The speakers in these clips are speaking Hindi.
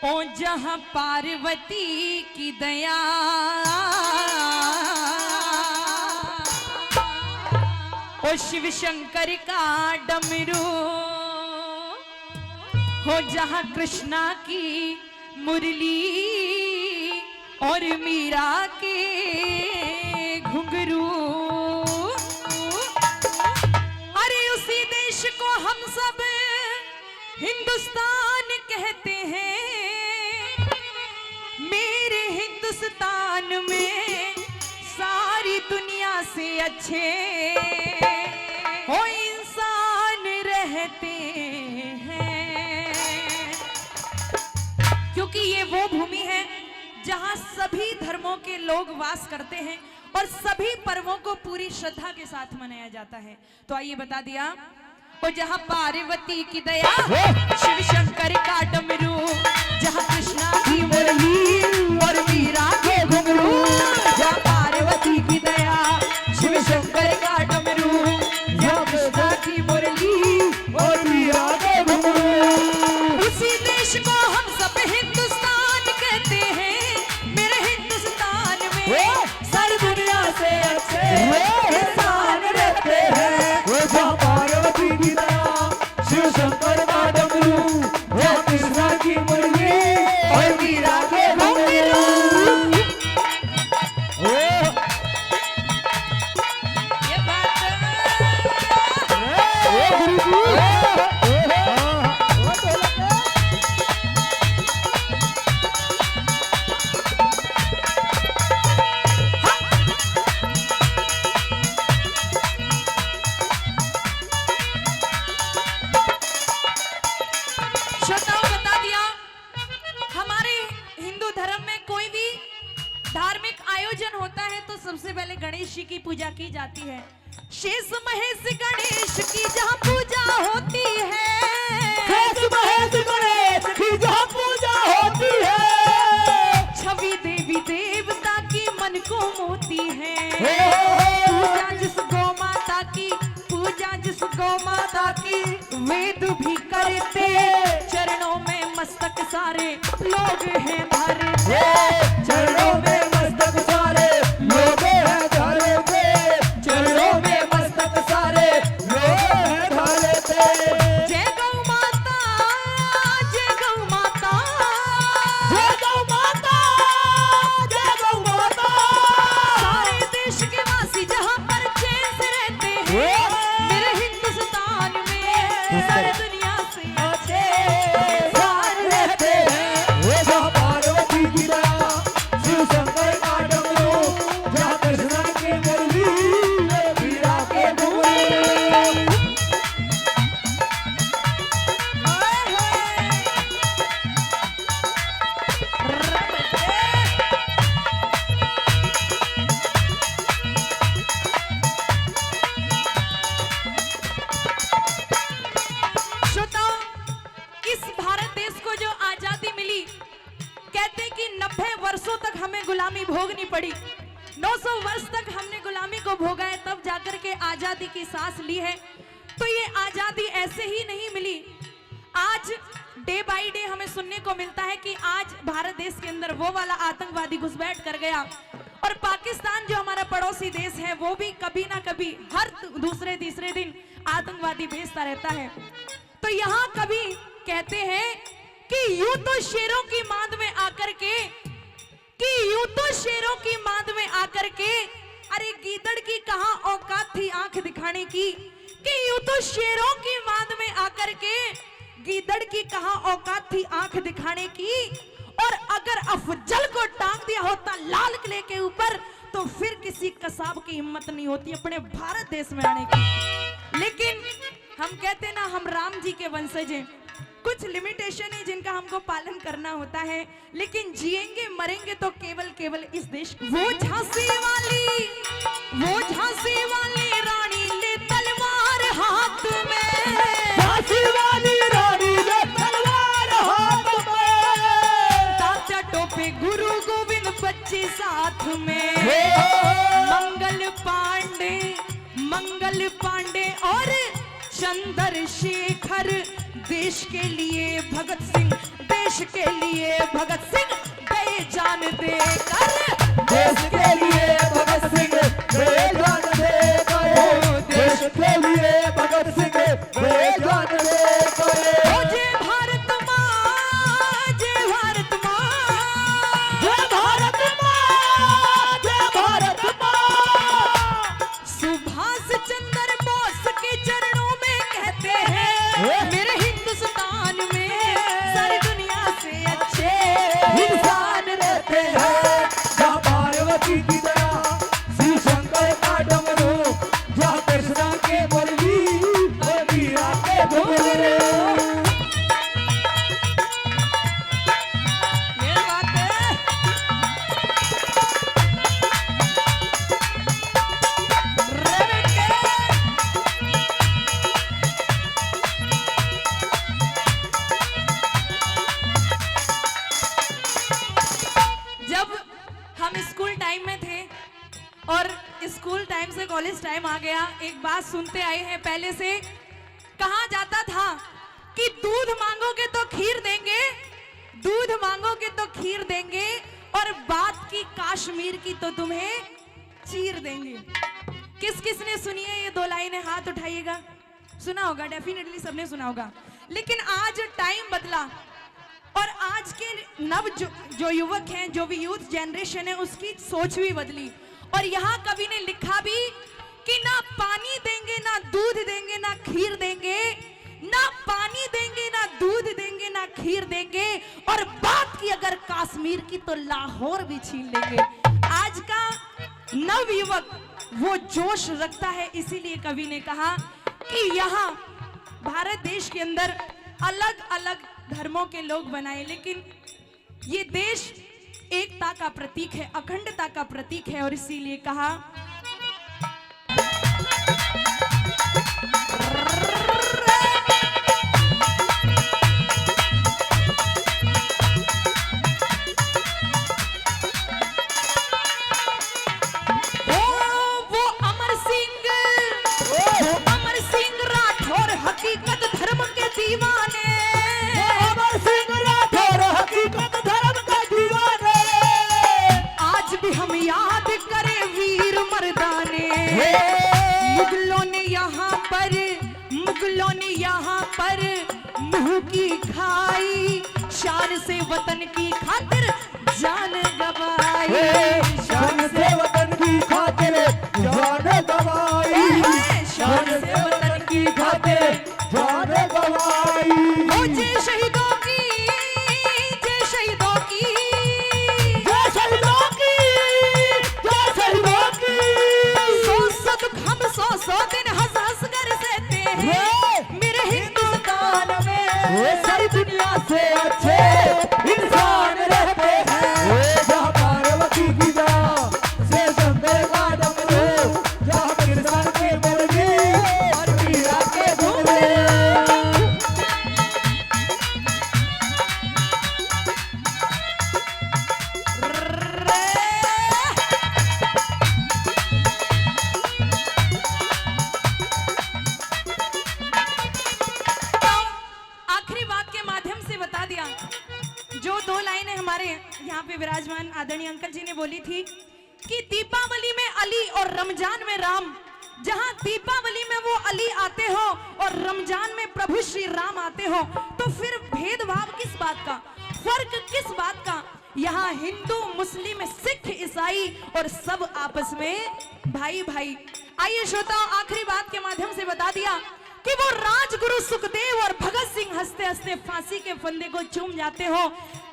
ओ जहां पार्वती की दया, ओ शिव शंकर का डमरू, हो जहां कृष्णा की मुरली और मीरा के घुंघरू। अरे उसी देश को हम सब हिंदुस्तान कहते हैं। मेरे हिंदुस्तान में सारी दुनिया से अच्छे हो इंसान रहते हैं, क्योंकि ये वो भूमि है जहां सभी धर्मों के लोग वास करते हैं और सभी पर्वों को पूरी श्रद्धा के साथ मनाया जाता है। तो आइए बता दिया, वो जहां पार्वती की दया, शिव शंकर का डमरू, जहां कृष्णा की मुरली और मीरा के घुंघरू। जहां पार्वती की दया, शिव शंकर का डमरू, जहां कृष्णा की मुरली और मीरा के घुंघरू। उसी देश को हम सब हिंदुस्तान कहते हैं। मेरे हिंदुस्तान में सारी दुनिया से अच्छे इंसान रहते हैं। जहाँ पार्वती की दया, शिव शंकर का डमरू, जहाँ कृष्णा की मुरली और मीरा के घुंघरू। ये बात श्रोताओं बता दिया, हमारे हिंदू धर्म में कोई भी धार्मिक आयोजन होता है तो सबसे पहले गणेश जी की पूजा की जाती है। शेष महेश गणेश की जहाँ पूजा होती है, शेष महेश गणेश की जहाँ पूजा होती है, छवि देवी देवता की मन को मोती है। पूजा जिस गौ माता की, पूजा जिस गौ माता की वेद भी करते, चरणों में मस्तक सारे लोग हैं धरते। चरणों में मस्तक सारे लोग हैं धरते, चरणों में मस्तक सारे लोग हैं धरते। जय गौ माता, जय गौ माता, जय गौ माता, जय गौ माता। सारे देश के वासी जहाँ पर चैन से रहते हैं। मेरे हिंदुस्तान में सारी दुनिया से अच्छे इंसान रहते हैं। जहाँ पार्वती की दया, शिव शंकर का डमरू, जहाँ कृष्णा की मुरली और मीरा के घुंघरू। श्रोताओं, इस भारत देश को जो आजादी मिली, कहते कि 90 वर्षों तक हमें गुलामी भोगनी पड़ी। 900 वर्ष तक हमने गुलामी को भोगा है, तब जाकर के आजादी की सांस ली है। तो ये आजादी ऐसे ही नहीं मिली। आज डे बाय डे हमें सुनने को मिलता है कि आज भारत देश के अंदर वो वाला आतंकवादी घुसपैठ कर गया, और पाकिस्तान जो हमारा पड़ोसी देश है वो भी कभी ना कभी हर दूसरे तीसरे दिन आतंकवादी भेजता रहता है। तो यहाँ कभी कहते हैं कि यूं तो शेरों की मांद में आकर के, कि यूं तो शेरों की मांद में आकर के, अरे गीदड़ की कहां औकात थी आंख दिखाने की। कि यूं तो शेरों की मांद में आकर के, गीदड़ की कहां औकात थी आंख दिखाने की। और अगर अफजल को टांग दिया होता लाल किले के ऊपर, तो फिर किसी कसाब की हिम्मत नहीं होती अपने भारत देश में आने की। लेकिन हम कहते ना, हम राम जी के वंशज हैं। कुछ लिमिटेशन है जिनका हमको पालन करना होता है, लेकिन जिएंगे मरेंगे तो केवल केवल इस देश। वो झांसी वाली, वो झांसी वाली रानी ले तलवार हाथ में, झांसी वाली रानी ले तलवार हाथ में, तात्या टोपे गुरु गोविंद बच्ची साथ में, मंगल पांडे और चंद्रशेखर, देश के लिए भगत सिंह, देश देश के लिए भगत सिंह गए जान देकर, देश के लिए भगत सिंह गए जान दे गए, देश के लिए भगत सिंह गए जान दे गए। ओ जय भारत माँ, जय भारत माँ, जय भारत माँ, जय भारत माँ। सुभाष चंद्र बोस के चरणों में कहते हैं, मेरे हिंदुस्तान में सारी दुनिया से अच्छे इंसान रहते हैं, जहाँ पार्वती की तरह शिव शंकर का डमरू, जहाँ कृष्णा के मुरली और मीरा के घुंघरू। ये बात है। जब हम स्कूल टाइम में थे और स्कूल टाइम से कॉलेज टाइम आ गया, एक बात सुनते आए हैं पहले से, कहा जाता था कि दूध मांगोगे तो खीर देंगे, दूध मांगोगे तो खीर देंगे, और बात की कश्मीर की तो तुम्हें चीर देंगे। किस किस ने सुनी है ये दो लाइनें? हाथ उठाइएगा। सुना होगा, डेफिनेटली सबने सुना होगा। लेकिन आज टाइम बदला और आज के जो युवक हैं, जो भी यूथ जनरेशन है, उसकी सोच भी बदली। और यहाँ कवि ने लिखा भी कि ना पानी देंगे, ना दूध देंगे, ना खीर देंगे, ना पानी देंगे, ना दूध देंगे, ना खीर देंगे, और बात की अगर कश्मीर की तो लाहौर भी छीन लेंगे। आज का नव युवक वो जोश रखता है, इसीलिए कवि ने कहा कि यहाँ भारत देश के अंदर अलग अलग धर्मों के लोग बनाए, लेकिन ये देश एकता का प्रतीक है, अखंडता का प्रतीक है, और इसीलिए कहा वो अमर सिंह राठौर हकीकत धर्म के दीवाने, अमर सिंह राठौर हकीकत धर्म के दीवाने। आज भी हम याद करें वीर मर्दाने। मुगलों ने यहाँ पर मुंह की खाई, शान से वतन की खातिर जान गवाई, शान से वतन की खातिर जान गवाई, शान से वतन की खातिर जान गवाई। ओ जय शहीदों की, जय शहीदों की, जय शहीदों की, जय शहीदों की। 100 दुख हम 100 दिन हंस हंस कर सहते हैं मेरे हिंदुस्तान में, सारी दुनिया से अच्छे इंसान रहते हैं, जहाँ पार्वती की तरह शिव शंकर का डमरू, जहाँ कृष्ण के मुरली और मीरा के घुंघरू। आखिरी बात के माध्यम से बता दिया, जो दो लाइनें हमारे यहाँ पे विराजमान आदरणीय अंकल जी ने बोली थी कि दीपावली में अली और रमजान में राम, जहाँ दीपावली में वो अली आते हो और रमजान में प्रभु श्री राम आते हो, तो फिर भेदभाव किस बात का, फर्क किस बात का? यहाँ हिंदू, मुस्लिम, सिख, ईसाई और सब आपस में भाई भाई। आइए श्रोताओं, आखिरी बात के माध्यम से बता दिया कि वो राजगुरु सुखदेव और भगत सिंह हंसते हंसते फांसी के फंदे को चूम जाते हो।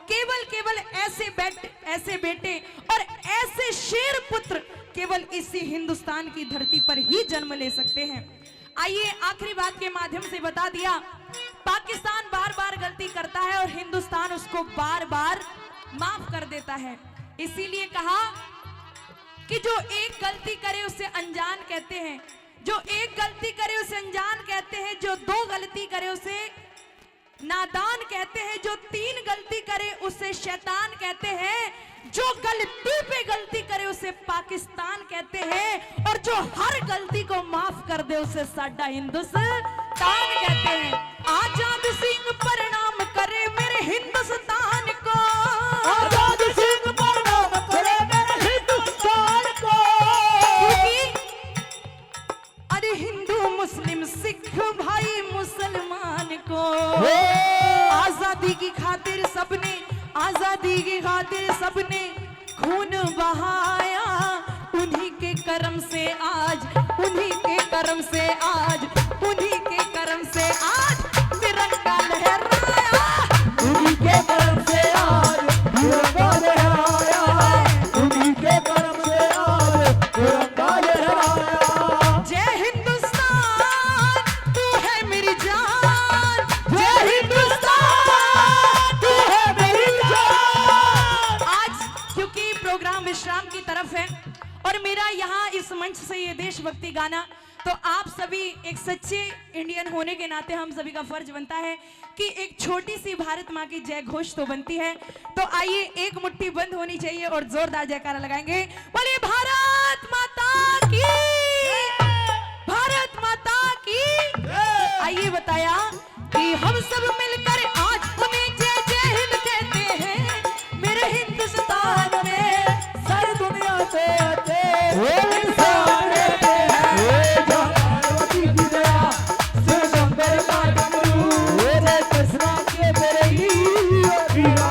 केवल ऐसे बेटे और ऐसे शेर पुत्र केवल इसी हिंदुस्तान की धरती पर ही जन्म ले सकते हैं। आइए आखिरी बात के माध्यम से बता दिया, पाकिस्तान बार बार गलती करता है और हिंदुस्तान उसको बार बार माफ कर देता है। इसीलिए कहा कि जो एक गलती करे उसे अनजान कहते हैं, जो एक गलती करे उसे अनजान कहते हैं, जो दो गलती करे उसे नादान कहते हैं, जो तीन गलती करे उसे शैतान कहते हैं, जो गलती पे गलती करे उसे पाकिस्तान कहते हैं, और जो हर गलती को माफ कर दे उसे साडा हिंदुस्तान कहते हैं। आजाद सिंह प्रणाम करे मेरे हिंदुस्तान को। आजाद सिंह प्रणाम करे मेरे हिंदुस्तान को। क्योंकि अरे हिंदू मुस्लिम सिख भाई मुसलमान को आजादी की खातिर सबने, आजादी की खातिर सबने खून बहाया। उन्हीं के कर्म से आज, उन्हीं के कर्म से आज, उन्हीं के कर्म से आज तिरंगा लहराया। उन्हीं के कर्म से आज तिरंगा लहराया। उन्हीं के कर्म से आज तिरंगा लहराया। जय हिंदुस्तान तू है मेरी जान, जय हिंदुस्तान तू है मेरी जान। आज क्योंकि प्रोग्राम विश्राम की तरफ है और मेरा यहाँ इस मंच से ये देशभक्ति गाना, तो आप सभी एक सच्चे इंडियन होने के नाते हम सभी का फर्ज बनता है कि एक छोटी सी भारत माँ की जय घोष तो बनती है। तो आइए एक मुट्ठी बंद होनी चाहिए और जोरदार जयकारा लगाएंगे। बोलिए भारत माता की, भारत माता की। आइए बताया कि हम सब मिलकर आज उन्हें जय जय हिंद कहते हैं। मेरे हिंदुस्तान में सारी दुनिया से आते वो इंसान रहते हैं। जहाँ पार्वती की दया शिव शंकर का डमरू, जय कृष्णा के तेरे ही वीरा